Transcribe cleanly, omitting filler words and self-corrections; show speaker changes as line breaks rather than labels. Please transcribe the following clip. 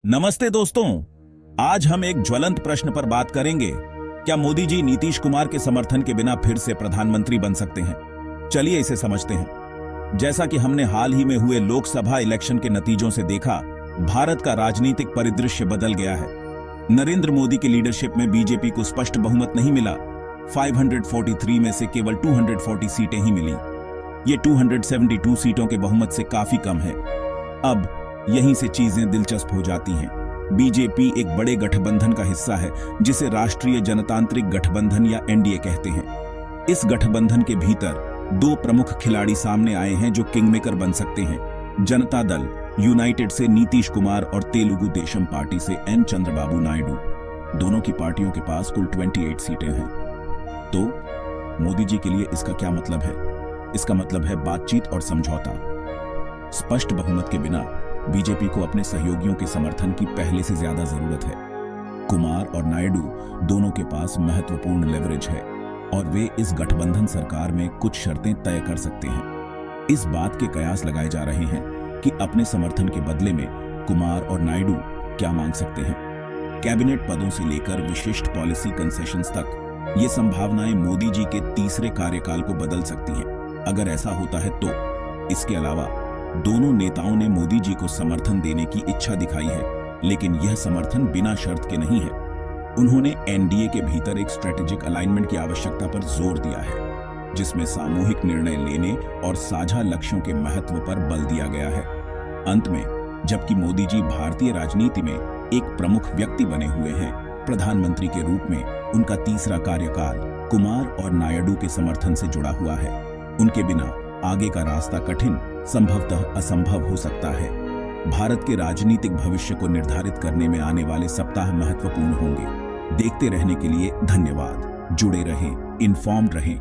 नमस्ते दोस्तों। आज हम एक ज्वलंत प्रश्न पर बात करेंगे। क्या मोदी जी नीतीश कुमार के समर्थन के बिना फिर से प्रधानमंत्री बन सकते हैं? चलिए इसे समझते हैं। जैसा कि हमने हाल ही में हुए लोकसभा इलेक्शन के नतीजों से देखा, भारत का राजनीतिक परिदृश्य बदल गया है। नरेंद्र मोदी की लीडरशिप में बीजेपी को स्पष्ट बहुमत नहीं मिला। 543 में से केवल 240 सीटें ही मिली। ये 272 सीटों के बहुमत से काफी कम है। अब यहीं से चीजें दिलचस्प हो जाती हैं। बीजेपी एक बड़े गठबंधन का हिस्सा है जिसे राष्ट्रीय जनतांत्रिक गठबंधन या एनडीए कहते हैं। इस गठबंधन के भीतर दो प्रमुख खिलाड़ी सामने आए हैं जो किंगमेकर बन सकते हैं। जनता दल यूनाइटेड से नीतीश कुमार और तेलुगु देशम पार्टी से एन चंद्रबाबू नायडू। दोनों की पार्टियों के पास कुल 28 सीटें हैं। तो मोदी जी के लिए इसका क्या मतलब है? इसका मतलब है बातचीत और समझौता। स्पष्ट बहुमत के बिना बीजेपी को अपने सहयोगियों के समर्थन की पहले से ज्यादा जरूरत है। कुमार और नायडू दोनों के पास महत्वपूर्ण लेवरेज है और वे इस गठबंधन सरकार में कुछ शर्तें तय कर सकते हैं। इस बात के कयास लगाए जा रहे हैं कि अपने समर्थन के बदले में कुमार और नायडू क्या मांग सकते हैं। कैबिनेट पदों से लेकर विशिष्ट पॉलिसी कंसेशंस तक ये संभावनाएं मोदी जी के तीसरे कार्यकाल को बदल सकती हैं। अगर ऐसा होता है तो इसके अलावा दोनों नेताओं ने मोदी जी को समर्थन देने की इच्छा दिखाई है, लेकिन यह समर्थन बिना शर्त के नहीं है। उन्होंने एनडीए के भीतर एक स्ट्रेटेजिक अलाइनमेंट की आवश्यकता पर जोर दिया है, जिसमें सामूहिक निर्णय लेने और साझा लक्ष्यों के महत्व पर बल दिया गया है। अंत में, जबकि मोदी जी भारतीय राजनीति में एक प्रमुख व्यक्ति बने हुए हैं, प्रधानमंत्री के रूप में उनका तीसरा कार्यकाल कुमार और नायडू के समर्थन से जुड़ा हुआ है। उनके बिना आगे का रास्ता कठिन, संभवतः असंभव हो सकता है। भारत के राजनीतिक भविष्य को निर्धारित करने में आने वाले सप्ताह महत्वपूर्ण होंगे। देखते रहने के लिए धन्यवाद। जुड़े रहें, इन्फॉर्म्ड रहें।